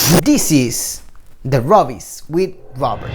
This is the Robbies with Robert.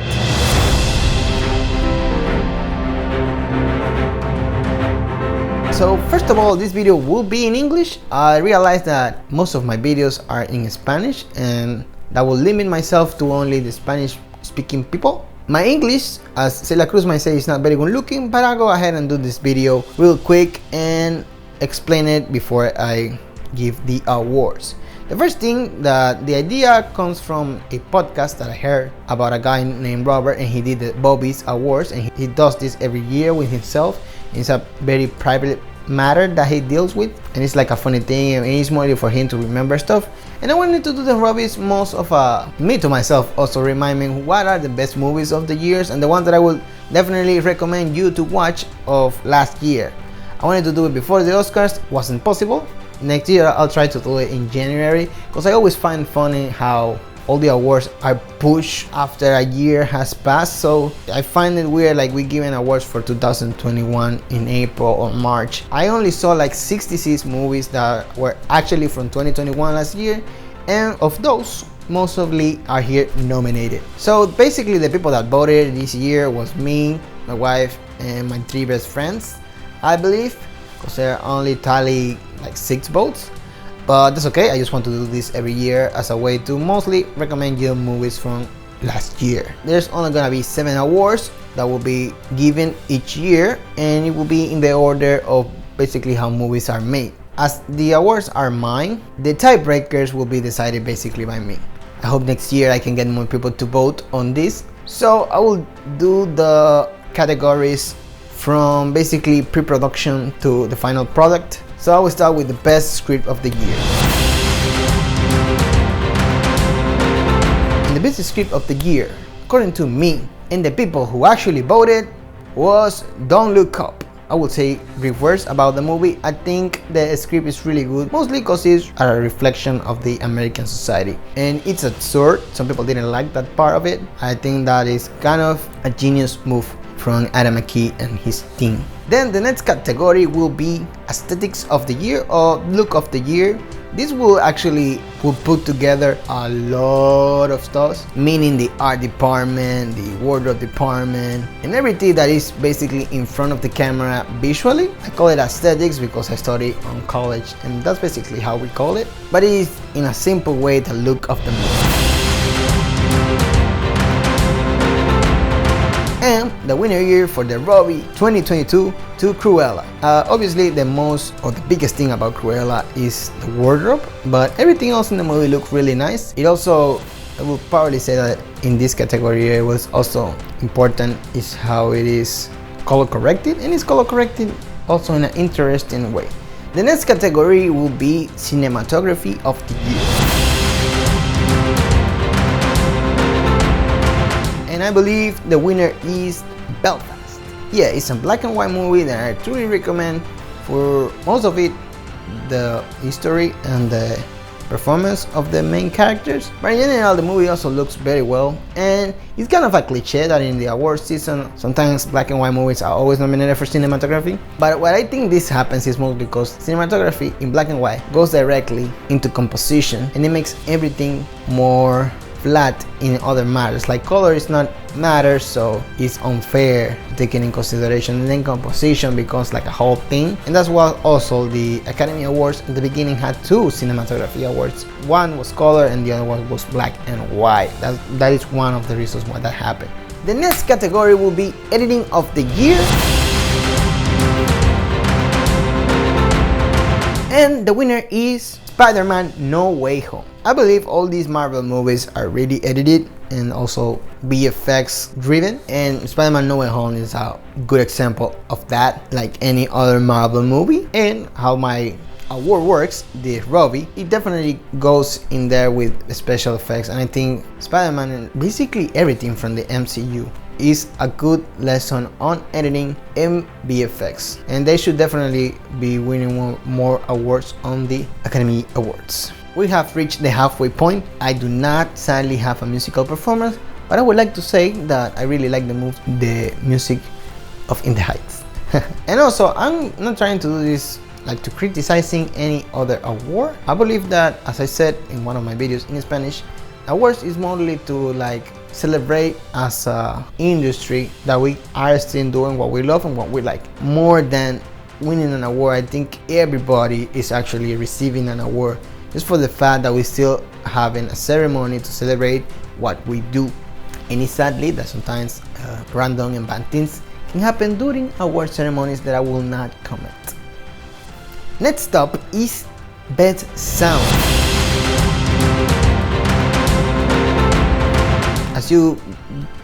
So first of all, this video will be in English. I realized that most of my videos are in Spanish and that will limit myself to only the Spanish speaking people. My English, as Celia Cruz might say, is not very good looking, but I'll go ahead and do this video real quick and explain it before I give the awards. The first thing, that the idea comes from a podcast that I heard about a guy named Robert, and he did the Bobby's Awards, and he does this every year with himself. It's a very private matter that he deals with, and it's like a funny thing, and it's more for him to remember stuff. And I wanted to do the Robbies most of me to myself, also remind me what are the best movies of the years and the ones that I would definitely recommend you to watch of last year. I wanted to do it before the Oscars, wasn't possible. Next year I'll try to do it in January, because I always find funny how all the awards are pushed after a year has passed. So I find it weird, like we giving awards for 2021 in April or March. I only saw like 66 movies that were actually from 2021 last year, and of those, mostly are here nominated. So basically the people that voted this year was me, my wife, and my 3 best friends, I believe, because there only tally like 6 votes. But that's okay, I just want to do this every year as a way to mostly recommend you movies from last year. There's only gonna be 7 awards that will be given each year, and it will be in the order of basically how movies are made. As the awards are mine, the tiebreakers will be decided basically by me. I hope next year I can get more people to vote on this. So I will do the categories from basically pre-production to the final product. So I will start with the best script of the year. And the best script of the year, according to me and the people who actually voted, was Don't Look Up. I would say reverse about the movie. I think the script is really good, mostly because it's a reflection of the American society. And it's absurd. Some people didn't like that part of it. I think that is kind of a genius move from Adam McKay and his team. Then the next category will be aesthetics of the year or look of the year. This will put together a lot of stuff, meaning the art department, the wardrobe department, and everything that is basically in front of the camera visually. I call it aesthetics because I studied on college, and that's basically how we call it. But it is in a simple way the look of the movie. And the winner year for the Robby 2022 to Cruella. Obviously the most or the biggest thing about Cruella is the wardrobe, but everything else in the movie looked really nice. It also, I would probably say that in this category it was also important is how it is color corrected, and it's color corrected also in an interesting way. The next category will be cinematography of the year. And I believe the winner is Belfast. Yeah, it's a black and white movie that I truly recommend for most of it, the history and the performance of the main characters. But in general, the movie also looks very well, and it's kind of a cliche that in the award season, sometimes black and white movies are always nominated for cinematography. But what I think this happens is mostly because cinematography in black and white goes directly into composition, and it makes everything more flat in other matters. Like color is not matter, so it's unfair taken in consideration, and then composition becomes like a whole thing. And that's why also the Academy Awards in the beginning had 2 cinematography awards. One was color and the other one was black and white. That is one of the reasons why that happened. The next category will be editing of the year, and the winner is Spider-Man No Way Home. I believe all these Marvel movies are really edited and also VFX driven, and Spider-Man No Way Home is a good example of that, like any other Marvel movie. And how my award works, the Robby, it definitely goes in there with the special effects, and I think Spider-Man and basically everything from the MCU is a good lesson on editing and VFX, and they should definitely be winning more awards on the Academy Awards. We have reached the halfway point. I do not sadly have a musical performance, but I would like to say that I really like the music of In the Heights. And also, I'm not trying to do this like to criticizing any other award. I believe that, as I said in one of my videos in Spanish, awards is mostly to like celebrate as a industry that we are still doing what we love and what we like. More than winning an award, I think everybody is actually receiving an award just for the fact that we still having a ceremony to celebrate what we do. And it's sadly that sometimes random and bad things can happen during award ceremonies that I will not comment. Next up is Best Sound. As you've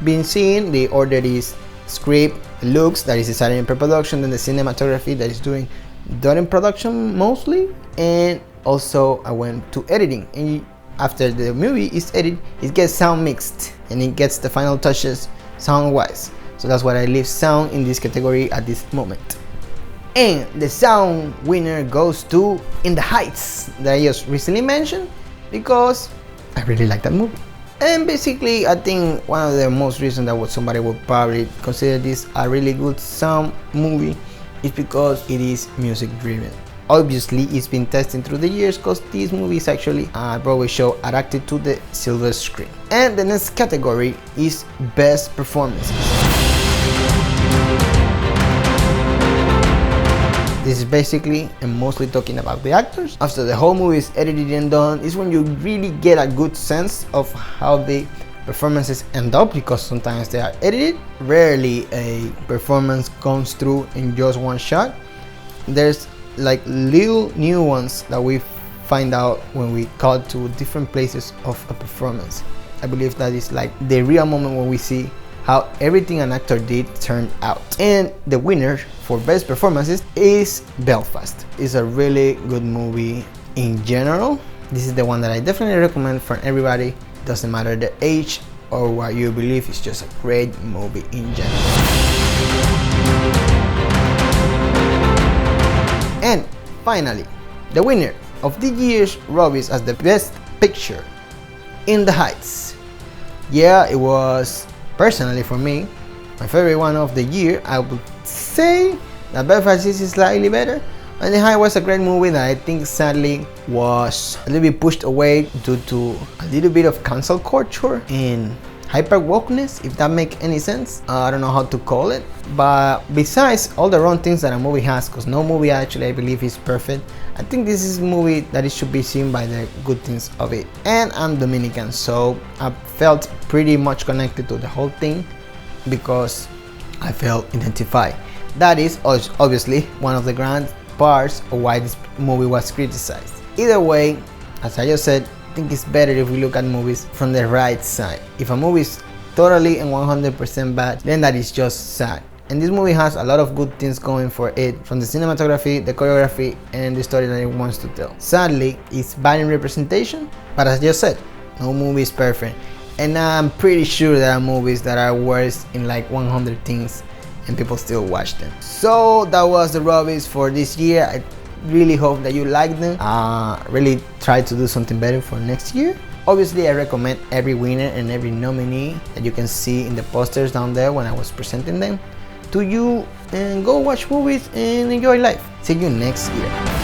been seeing, the order is script, looks, that is decided in pre-production, then the cinematography that is doing during production mostly, and also I went to editing. And after the movie is edited, it gets sound mixed and it gets the final touches sound wise. So that's why I leave sound in this category at this moment. And the sound winner goes to In the Heights, that I just recently mentioned because I really like that movie. And basically, I think one of the most reasons that somebody would probably consider this a really good sound movie is because it is music driven. Obviously, it's been tested through the years because this movie is actually a Broadway show adapted to the silver screen. And the next category is Best Performances. This is basically and mostly talking about the actors. After the whole movie is edited and done, is when you really get a good sense of how the performances end up, because sometimes they are edited. Rarely a performance comes through in just one shot. There's like little nuance that we find out when we cut to different places of a performance. I believe that is like the real moment when we see how everything an actor did turned out. And the winner for best performances is Belfast. It's a really good movie in general. This is the one that I definitely recommend for everybody. Doesn't matter the age or what you believe, it's just a great movie in general. And finally, the winner of the year's Robby's as the best picture, In the Heights. Yeah, it was personally for me my favorite one of the year. I would say that Belfast is slightly better, and The Heights was a great movie that I think sadly was a little bit pushed away due to a little bit of cancel culture and hyper wokeness, if that makes any sense. I don't know how to call it, but besides all the wrong things that a movie has, because no movie actually I believe is perfect, I think this is a movie that it should be seen by the good things of it. And I'm Dominican, so I felt pretty much connected to the whole thing because I felt identified. That is obviously one of the grand parts of why this movie was criticized. Either way, as I just said, I think it's better if we look at movies from the right side. If a movie is totally and 100% bad, then that is just sad. And this movie has a lot of good things going for it, from the cinematography, the choreography, and the story that it wants to tell. Sadly, it's bad in representation, but as I just said, no movie is perfect. And I'm pretty sure there are movies that are worse in like 100 things and people still watch them. So that was the Robbies for this year. I really hope that you like them. Really try to do something better for next year. Obviously, I recommend every winner and every nominee that you can see in the posters down there when I was presenting them to you, and go watch movies and enjoy life. See you next year.